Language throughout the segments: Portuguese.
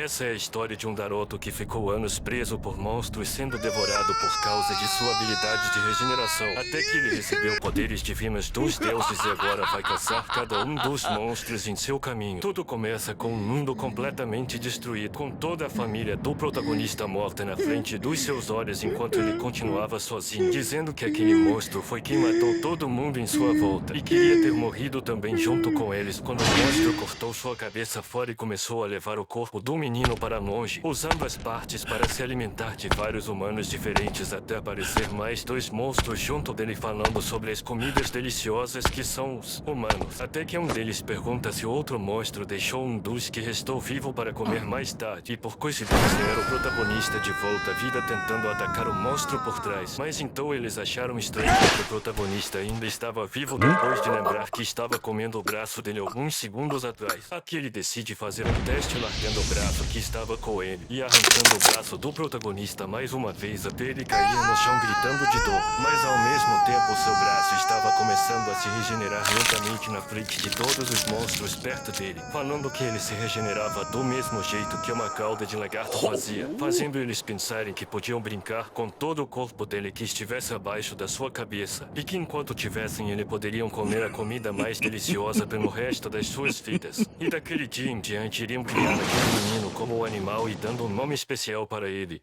Essa é a história de um garoto que ficou anos preso por monstros, sendo devorado por causa de sua habilidade de regeneração, até que ele recebeu poderes divinos dos deuses e agora vai caçar cada um dos monstros em seu caminho. Tudo começa com um mundo completamente destruído, com toda a família do protagonista morta na frente dos seus olhos enquanto ele continuava sozinho, dizendo que aquele monstro foi quem matou todo mundo em sua volta e queria ter morrido também junto com eles quando o monstro cortou sua cabeça fora e começou a levar o corpo do menino para longe, usando as partes para se alimentar de vários humanos diferentes até aparecer mais dois monstros junto dele falando sobre as comidas deliciosas que são os humanos, até que um deles pergunta se o outro monstro deixou um dos que restou vivo para comer mais tarde e por coincidência era o protagonista de volta à vida tentando atacar o monstro por trás, mas então eles acharam estranho que o protagonista ainda estava vivo depois de lembrar que estava comendo o braço dele alguns segundos atrás. Aqui ele decide fazer um teste largando o braço que estava com ele e arrancando o braço do protagonista mais uma vez até ele cair no chão gritando de dor, mas ao mesmo tempo seu braço estava começando a se regenerar lentamente na frente de todos os monstros perto dele, falando que ele se regenerava do mesmo jeito que uma cauda de lagarto fazia, fazendo eles pensarem que podiam brincar com todo o corpo dele que estivesse abaixo da sua cabeça e que enquanto tivessem ele poderiam comer a comida mais deliciosa pelo resto das suas vidas. E daquele dia em diante iriam criar aquele menino como um animal e dando um nome especial para ele.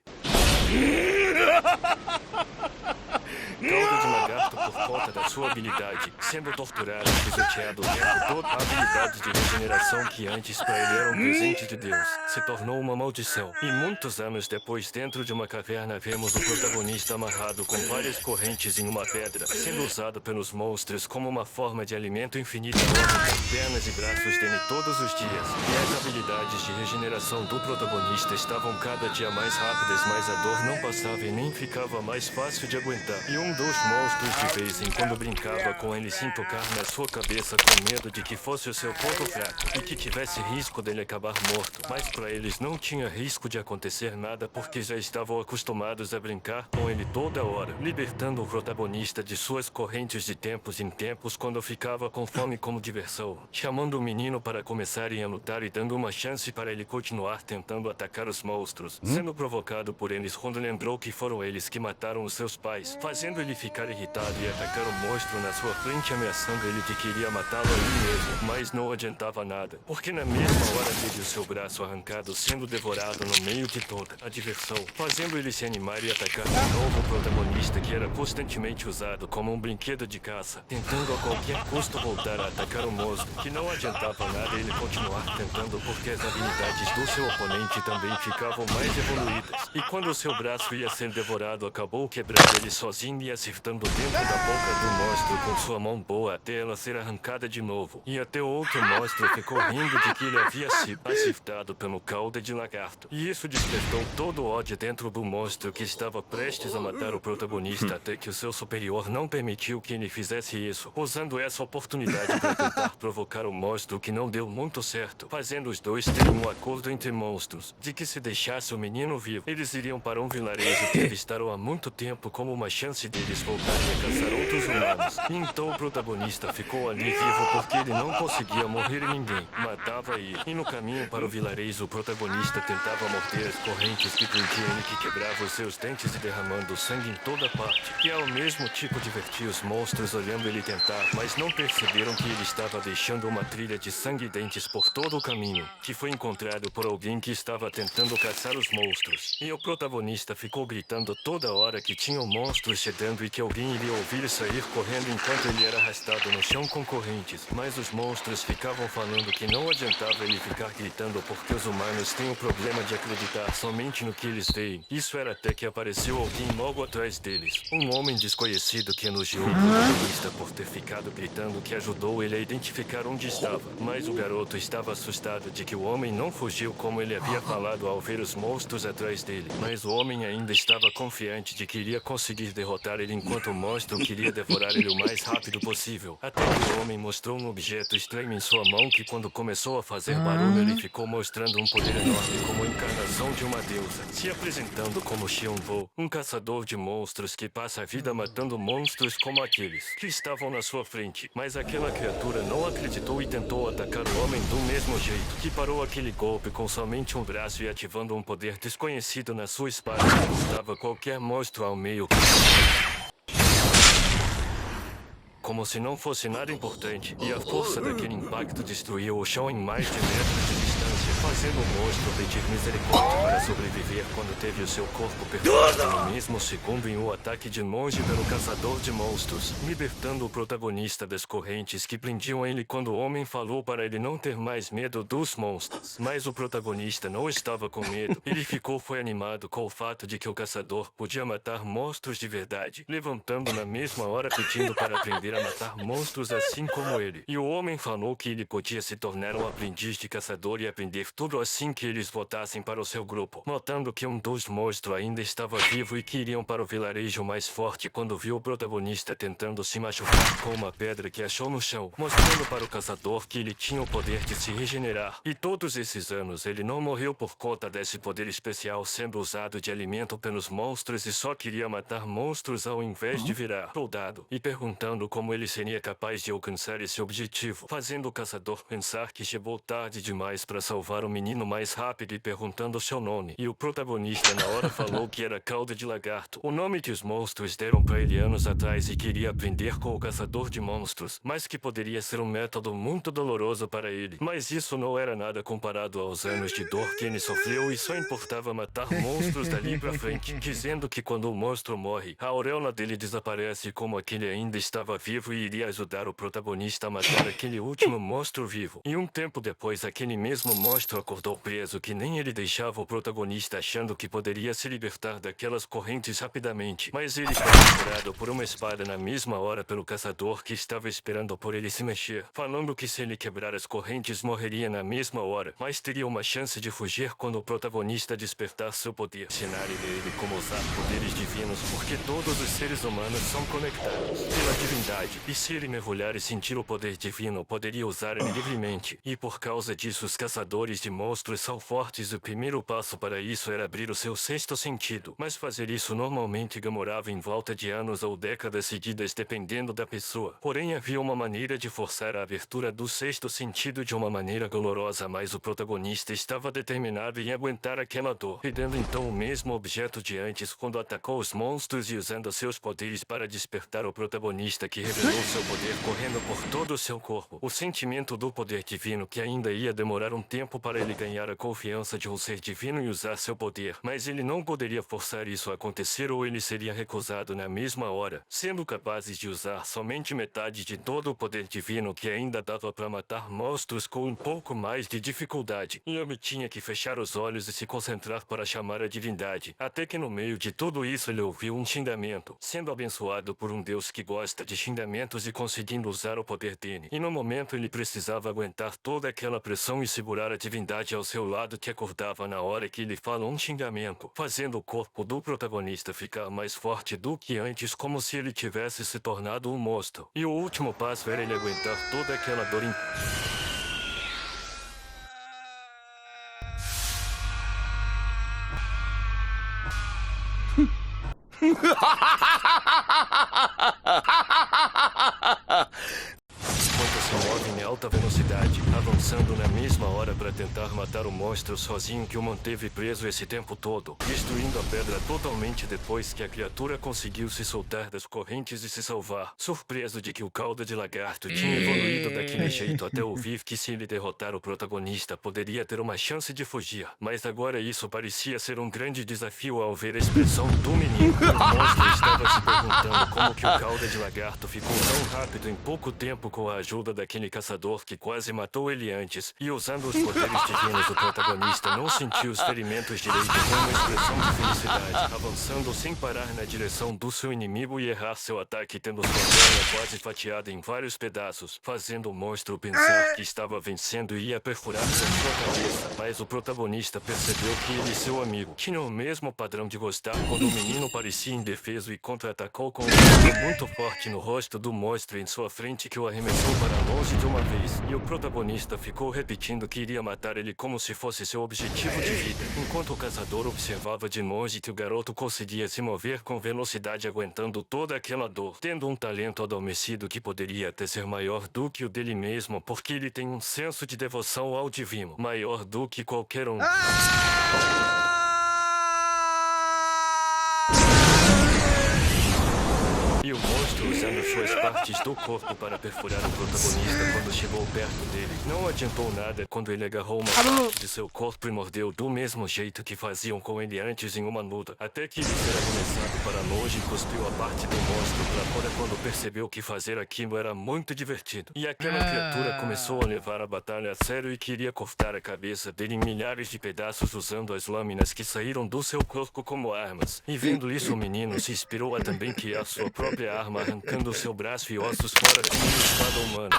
Cauda de lagarto por conta da sua habilidade, sendo torturado e pisoteado o tempo todo. A habilidade de regeneração que antes para ele era um presente de Deus, se tornou uma maldição. E muitos anos depois, dentro de uma caverna, vemos o protagonista amarrado com várias correntes em uma pedra, sendo usado pelos monstros como uma forma de alimento infinito com pernas e braços dele todos os dias. E as habilidades de regeneração do protagonista estavam cada dia mais rápidas, mas a dor não passava e nem ficava mais fácil de aguentar. E um dos monstros de vez em quando brincava com ele sem tocar na sua cabeça com medo de que fosse o seu ponto fraco e que tivesse risco dele acabar morto. Mas para eles não tinha risco de acontecer nada porque já estavam acostumados a brincar com ele toda hora, libertando o protagonista de suas correntes de tempos em tempos quando ficava com fome como diversão, chamando o menino para começarem a lutar e dando uma chance para ele continuar tentando atacar os monstros, sendo provocado por eles quando lembrou que foram eles que mataram os seus pais, fazendo ele ficar irritado e atacar o monstro na sua frente, ameaçando ele de que iria matá-lo ali mesmo, mas não adiantava nada, porque na mesma hora teve o seu braço arrancado sendo devorado no meio de toda a diversão, fazendo ele se animar e atacar de novo o protagonista que era constantemente usado como um brinquedo de caça, tentando a qualquer custo voltar a atacar o monstro, que não adiantava nada ele continuar tentando porque as habilidades do seu oponente também ficavam mais evoluídas, e quando o seu braço ia ser devorado acabou quebrando ele sozinho e acertando dentro da boca do monstro com sua mão boa até ela ser arrancada de novo, e até o outro monstro ficou rindo de que ele havia sido acertado pelo cauda de lagarto, e isso despertou todo o ódio dentro do monstro que estava prestes a matar o protagonista até que o seu superior não permitiu que ele fizesse isso, usando essa oportunidade para tentar provocar o monstro, que não deu muito certo, fazendo os dois terem um acordo entre monstros de que se deixasse o menino vivo, eles iriam para um vilarejo que avistaram há muito tempo como uma chance deles voltarem a caçar outros humanos. E então o protagonista ficou ali vivo porque ele não conseguia morrer em ninguém, matava e no caminho para o vilarejo o protagonista tentava morder as correntes que prendiam ele, que quebrava os seus dentes e derramando sangue em toda parte, e ao mesmo tipo divertia os monstros olhando ele tentar, mas não perceberam que ele estava deixando uma trilha de sangue e dentes por todo o caminho, que foi encontrado por alguém que estava tentando caçar os monstros, e o protagonista ficou gritando toda hora que tinham monstros chegando e que alguém iria ouvir sair correndo enquanto ele era arrastado no chão com correntes, mas os monstros ficavam falando que não adiantava ele ficar gritando porque os humanos têm o problema de acreditar somente no que eles veem. Isso era até que apareceu alguém logo atrás deles, um homem desconhecido que elogiou o protagonista por ter ficado gritando, que ajudou ele a identificar onde estava, mas o garoto estava assustado de que o homem não fugiu como ele havia falado ao ver os monstros atrás dele, mas o homem ainda estava confiante de que iria conseguir derrotar matar ele enquanto o monstro queria devorar ele o mais rápido possível. Até que o homem mostrou um objeto estranho em sua mão que quando começou a fazer barulho ele ficou mostrando um poder enorme como a encarnação de uma deusa, se apresentando como Xianbo, um caçador de monstros que passa a vida matando monstros como aqueles que estavam na sua frente. Mas aquela criatura não acreditou e tentou atacar o homem do mesmo jeito, que parou aquele golpe com somente um braço e ativando um poder desconhecido na sua espada que cortava qualquer monstro ao meio. Como se não fosse nada importante, e a força daquele impacto destruiu o chão em mais de metros de distância, fazendo o monstro pedir misericórdia para sobreviver quando teve o seu corpo perfurado no mesmo segundo em um ataque de longe pelo caçador de monstros, libertando o protagonista das correntes que prendiam ele quando o homem falou para ele não ter mais medo dos monstros. Mas o protagonista não estava com medo, ele foi animado com o fato de que o caçador podia matar monstros de verdade, levantando na mesma hora pedindo para aprender a matar monstros assim como ele. E o homem falou que ele podia se tornar um aprendiz de caçador e aprender tudo assim que eles voltassem para o seu grupo, notando que um dos monstros ainda estava vivo e que iriam para o vilarejo mais forte quando viu o protagonista tentando se machucar com uma pedra que achou no chão, mostrando para o caçador que ele tinha o poder de se regenerar. E todos esses anos ele não morreu por conta desse poder especial sendo usado de alimento pelos monstros e só queria matar monstros ao invés de virar soldado, e perguntando como ele seria capaz de alcançar esse objetivo, fazendo o caçador pensar que chegou tarde demais para salvar o menino mais rápido e perguntando seu nome. E o protagonista na hora falou que era Cauda de Lagarto, o nome que os monstros deram para ele anos atrás e queria aprender com o caçador de monstros, mas que poderia ser um método muito doloroso para ele. Mas isso não era nada comparado aos anos de dor que ele sofreu e só importava matar monstros dali pra frente, dizendo que quando o monstro morre, a auréola dele desaparece como aquele ainda estava vivo e iria ajudar o protagonista a matar aquele último monstro vivo. E um tempo depois, aquele mesmo monstro acordou preso que nem ele deixava o protagonista achando que poderia se libertar daquelas correntes rapidamente. Mas ele foi capturado por uma espada na mesma hora pelo caçador que estava esperando por ele se mexer, falando que se ele quebrar as correntes morreria na mesma hora, mas teria uma chance de fugir quando o protagonista despertar seu poder. Ensinar ele como usar poderes divinos, porque todos os seres humanos são conectados pela divindade, e se ele mergulhar e sentir o poder divino, poderia usar ele livremente. E por causa disso, os caçadores de monstros são fortes. O primeiro passo para isso era abrir o seu sexto sentido, mas fazer isso normalmente demorava em volta de anos ou décadas seguidas, dependendo da pessoa. Porém, havia uma maneira de forçar a abertura do sexto sentido de uma maneira dolorosa, mas o protagonista estava determinado em aguentar aquela dor, perdendo então o mesmo objeto de antes quando atacou os monstros e usando seus poderes para despertar o protagonista, que revelou seu poder correndo por todo o seu corpo. O sentimento do poder divino que ainda ia demorar um tempo para ele ganhar a confiança de um ser divino e usar seu poder, mas ele não poderia forçar isso a acontecer ou ele seria recusado na mesma hora, sendo capazes de usar somente metade de todo o poder divino que ainda dava para matar monstros com um pouco mais de dificuldade. E ele tinha que fechar os olhos e se concentrar para chamar a divindade, até que no meio de tudo isso ele ouviu um xingamento, sendo abençoado por um deus que gosta de xingamentos e conseguindo usar o poder dele. E no momento ele precisava aguentar toda aquela pressão e segurar a divindade ao seu lado, que acordava na hora que ele fala um xingamento, fazendo o corpo do protagonista ficar mais forte do que antes, como se ele tivesse se tornado um monstro. E o último passo era ele aguentar toda aquela dor enquanto se move em alta velocidade, avançando na mesma hora para tentar matar o monstro sozinho que o manteve preso esse tempo todo, destruindo a pedra totalmente depois que a criatura conseguiu se soltar das correntes e se salvar, surpreso de que o Cauda de Lagarto tinha evoluído daquele jeito até ouvir que se ele derrotar o protagonista poderia ter uma chance de fugir. Mas agora isso parecia ser um grande desafio ao ver a expressão do menino. O monstro estava se perguntando como que o Cauda de Lagarto ficou tão rápido em pouco tempo com a ajuda daquele caçador caçador que quase matou ele antes, e usando os poderes divinos o protagonista não sentiu os ferimentos direito com uma expressão de felicidade, avançando sem parar na direção do seu inimigo e errar seu ataque, tendo sua perna quase fatiada em vários pedaços, fazendo o monstro pensar que estava vencendo e ia perfurar com sua cabeça. Mas o protagonista percebeu que ele e seu amigo tinham o mesmo padrão de gostar quando o menino parecia indefeso e contra-atacou com um golpe muito forte no rosto do monstro em sua frente que o arremessou para longe de uma vez. E o protagonista ficou repetindo que iria matar ele como se fosse seu objetivo de vida, enquanto o caçador observava de longe que o garoto conseguia se mover com velocidade aguentando toda aquela dor, tendo um talento adormecido que poderia até ser maior do que o dele mesmo, porque ele tem um senso de devoção ao divino, maior do que qualquer um. E o monstro, usando suas partes do corpo para perfurar o protagonista quando chegou perto dele, não adiantou nada quando ele agarrou uma parte de seu corpo e mordeu do mesmo jeito que faziam com ele antes em uma luta, até que ele ser arremessado para longe e cuspiu a parte do monstro para fora quando percebeu que fazer aquilo era muito divertido. E aquela criatura começou a levar a batalha a sério e queria cortar a cabeça dele em milhares de pedaços usando as lâminas que saíram do seu corpo como armas. E vendo isso, o menino se inspirou a também criar sua própria arma, arrancando seu braço e ossos fora como uma espada humana.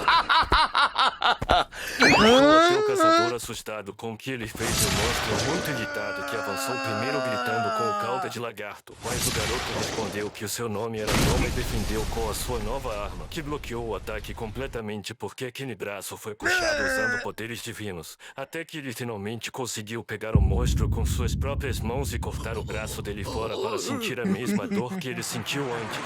Até o caçador, assustado com o que ele fez, o monstro muito irritado que avançou primeiro gritando com o cauda de lagarto. Mas o garoto respondeu que o seu nome era Toma e defendeu com a sua nova arma, que bloqueou o ataque completamente porque aquele braço foi puxado usando poderes divinos. Até que ele finalmente conseguiu pegar o monstro com suas próprias mãos e cortar o braço dele fora para sentir a mesma dor que ele sentiu antes.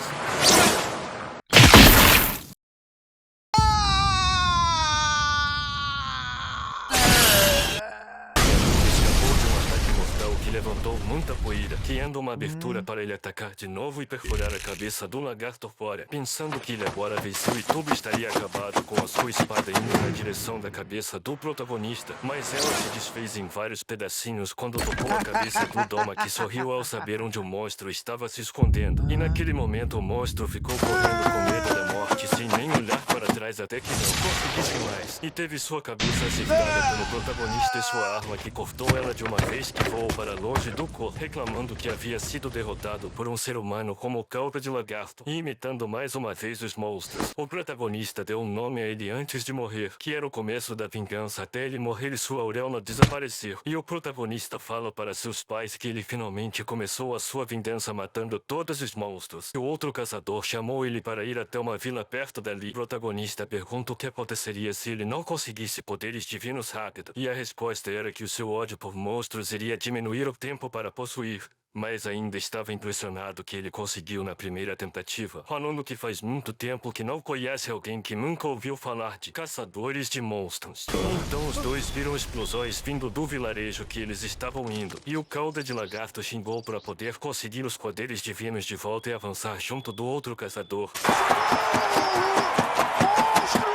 Que levantou muita poeira, criando uma abertura para ele atacar de novo e perfurar a cabeça do lagarto fora, pensando que ele agora venceu e tudo estaria acabado com a sua espada indo na direção da cabeça do protagonista. Mas ela se desfez em vários pedacinhos quando tocou a cabeça do Doma, que sorriu ao saber onde o monstro estava se escondendo. E naquele momento o monstro ficou correndo com medo da morte, sem nem olhar para trás até que não conseguisse mais. E teve sua cabeça acertada pelo protagonista e sua arma que cortou ela de uma vez que voou para longe do corpo, reclamando que havia sido derrotado por um ser humano como o cauda de lagarto, e imitando mais uma vez os monstros. O protagonista deu um nome a ele antes de morrer, que era o começo da vingança até ele morrer e sua auréola desaparecer. E o protagonista fala para seus pais que ele finalmente começou a sua vingança matando todos os monstros. E o outro caçador chamou ele para ir até uma vila perto dali. O protagonista pergunta o que aconteceria se ele não conseguisse poderes divinos rápido, e a resposta era que o seu ódio por monstros iria diminuir o tempo para possuir, mas ainda estava impressionado que ele conseguiu na primeira tentativa, falando que faz muito tempo que não conhece alguém que nunca ouviu falar de caçadores de monstros. Então os dois viram explosões vindo do vilarejo que eles estavam indo, e o cauda de lagarto xingou para poder conseguir os poderes divinos de volta e avançar junto do outro caçador.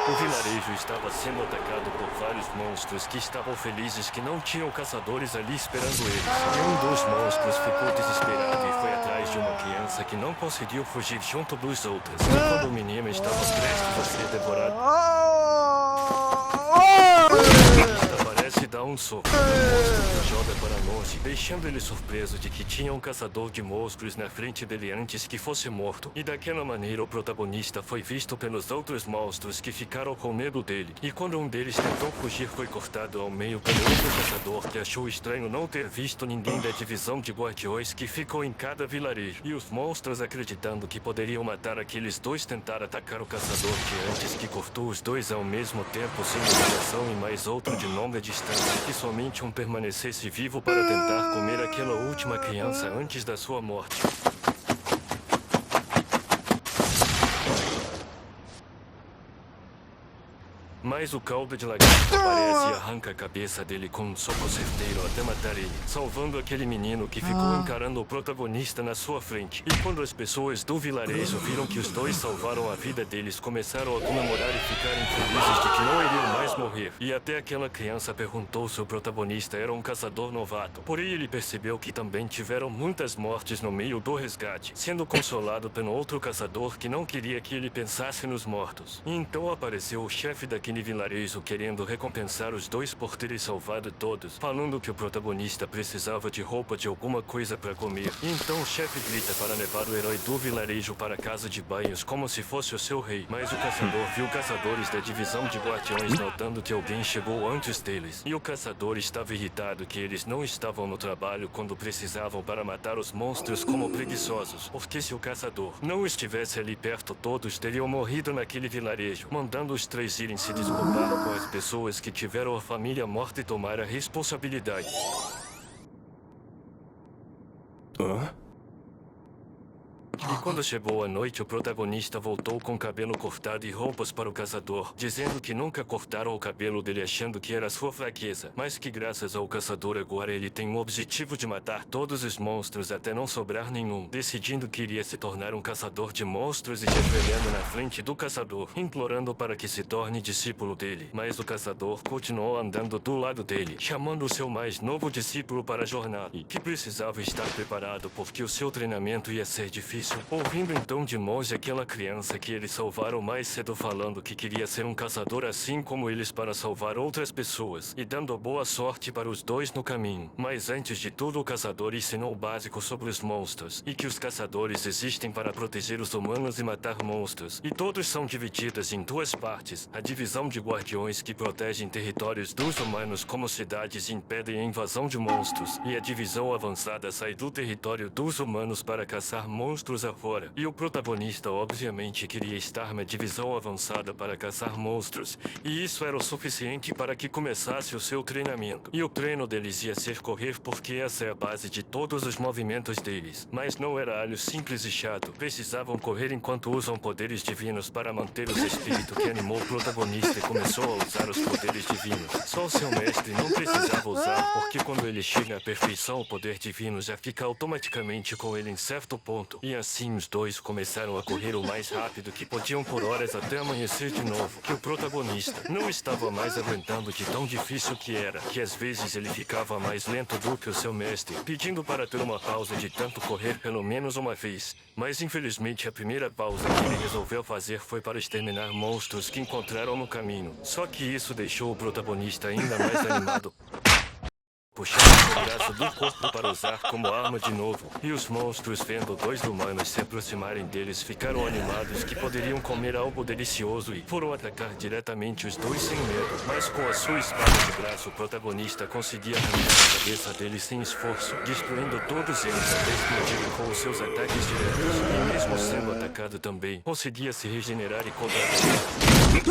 O vilarejo estava sendo atacado por vários monstros que estavam felizes que não tinham caçadores ali esperando eles. E um dos monstros ficou desesperado e foi atrás de uma criança que não conseguiu fugir junto dos outros. E quando o menino estava prestes a ser devorado, parece dar um soco. O monstro o joga para longe, deixando ele surpreso de que tinha um caçador de monstros na frente dele antes que fosse morto. E daquela maneira o protagonista foi visto pelos outros monstros que ficaram com medo dele. E quando um deles tentou fugir, foi cortado ao meio pelo outro caçador que achou estranho não ter visto ninguém da divisão de guardiões que ficou em cada vilarejo. E os monstros, acreditando que poderiam matar aqueles dois, tentaram atacar o caçador que antes que cortou os dois ao mesmo tempo sem limitação e mais outro de longa distância, que somente um permanecesse vivo para tentar comer aquela última criança antes da sua morte. Mas o cauda de lagarto aparece e arranca a cabeça dele com um soco certeiro até matar ele, salvando aquele menino que ficou encarando o protagonista na sua frente. E quando as pessoas do vilarejo viram que os dois salvaram a vida deles, começaram a comemorar e ficarem felizes de que não iriam mais morrer. E até aquela criança perguntou se o protagonista era um caçador novato. Porém, ele percebeu que também tiveram muitas mortes no meio do resgate, sendo consolado pelo outro caçador que não queria que ele pensasse nos mortos. E então apareceu o chefe daquele vilarejo querendo recompensar os dois por terem salvado todos, falando que o protagonista precisava de roupa de alguma coisa para comer. E então o chefe grita para levar o herói do vilarejo para a casa de banhos como se fosse o seu rei. Mas o caçador viu caçadores da divisão de guardiões notando que alguém chegou antes deles. E o caçador estava irritado que eles não estavam no trabalho quando precisavam para matar os monstros como preguiçosos. Porque se o caçador não estivesse ali perto, todos teriam morrido naquele vilarejo, mandando os três irem se desculpar com as pessoas que tiveram a família morta e tomar a responsabilidade. Hã? E quando chegou a noite, o protagonista voltou com o cabelo cortado e roupas para o caçador, dizendo que nunca cortaram o cabelo dele achando que era sua fraqueza, mas que graças ao caçador agora ele tem o objetivo de matar todos os monstros até não sobrar nenhum, decidindo que iria se tornar um caçador de monstros e se ajoelhando na frente do caçador, implorando para que se torne discípulo dele. Mas o caçador continuou andando do lado dele, chamando o seu mais novo discípulo para a jornada, e que precisava estar preparado porque o seu treinamento ia ser difícil. Ouvindo então de longe aquela criança que eles salvaram mais cedo falando que queria ser um caçador assim como eles para salvar outras pessoas, e dando boa sorte para os dois no caminho. Mas antes de tudo, o caçador ensinou o básico sobre os monstros, e que os caçadores existem para proteger os humanos e matar monstros, e todos são divididos em duas partes: a divisão de guardiões que protegem territórios dos humanos como cidades e impedem a invasão de monstros, e a divisão avançada sai do território dos humanos para caçar monstros afora. E o protagonista obviamente queria estar na divisão avançada para caçar monstros, e isso era o suficiente para que começasse o seu treinamento. E o treino deles ia ser correr porque essa é a base de todos os movimentos deles. Mas não era algo simples e chato, precisavam correr enquanto usam poderes divinos para manter os espíritos que animou o protagonista e começou a usar os poderes divinos. Só o seu mestre não precisava usar, porque quando ele chega à perfeição o poder divino já fica automaticamente com ele em certo ponto. E assim os dois começaram a correr o mais rápido que podiam por horas até amanhecer de novo, que o protagonista não estava mais aguentando de tão difícil que era, que às vezes ele ficava mais lento do que o seu mestre, pedindo para ter uma pausa de tanto correr pelo menos uma vez. Mas infelizmente a primeira pausa que ele resolveu fazer foi para exterminar monstros que encontraram no caminho. Só que isso deixou o protagonista ainda mais animado, puxando o braço do corpo para usar como arma de novo. E os monstros, vendo dois humanos se aproximarem deles, ficaram animados que poderiam comer algo delicioso e foram atacar diretamente os dois sem medo. Mas com a sua espada de braço, o protagonista conseguia arrancar a cabeça deles sem esforço, destruindo todos eles até explodirem com os seus ataques diretos. E mesmo sendo atacado também, conseguia se regenerar e contra-atacar.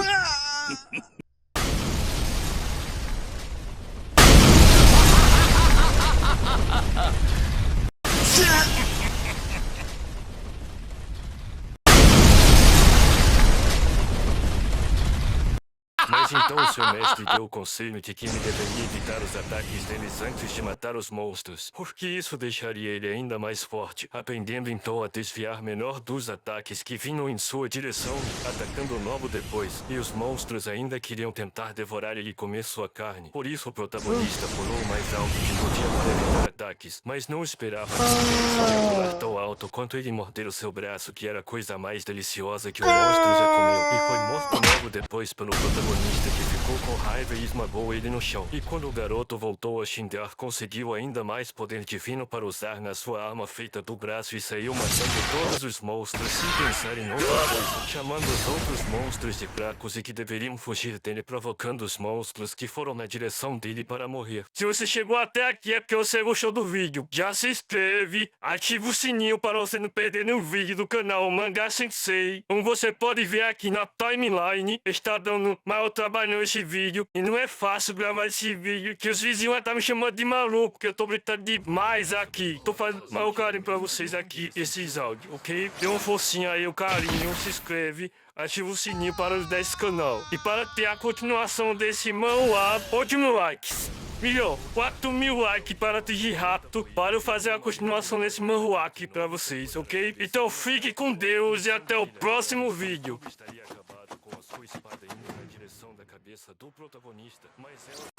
Mas então o seu mestre deu o conselho de que ele deveria evitar os ataques deles antes de matar os monstros, porque isso deixaria ele ainda mais forte, aprendendo então a desviar melhor dos ataques que vinham em sua direção, atacando logo depois. E os monstros ainda queriam tentar devorar ele e comer sua carne. Por isso o protagonista pulou o mais alto que podia para evitar ataques, mas não esperava que ele pular tão alto quanto ele morder o seu braço, que era a coisa mais deliciosa que o monstro já comeu, e foi morto logo depois pelo protagonista, que ficou com raiva e esmagou ele no chão. E quando o garoto voltou a xingar, conseguiu ainda mais poder divino para usar na sua arma feita do braço e saiu matando todos os monstros sem pensar em outra coisa, chamando os outros monstros de fracos e que deveriam fugir dele, provocando os monstros que foram na direção dele para morrer. Se você chegou até aqui é porque você gostou do vídeo. Já se inscreve, ativa o sininho para você não perder nenhum vídeo do canal Mangá Sensei. Como você pode ver aqui na timeline, está dando maior trabalho nesse vídeo, e não é fácil gravar esse vídeo, que os vizinhos estão me chamando de maluco, porque eu tô gritando demais aqui. Tô fazendo maior carinho pra vocês aqui, esses áudios, ok? Dê uma forcinha aí, o carinho, se inscreve, ativa o sininho para ajudar esse canal. E para ter a continuação desse manhwa, 8 mil likes. Milhão, 4 mil likes para atingir rápido, para eu fazer a continuação desse manhwa aqui pra vocês, ok? Então fique com Deus e até o próximo vídeo. Estaria acabado com a sua espada indo na direção da cabeça do protagonista, mas ela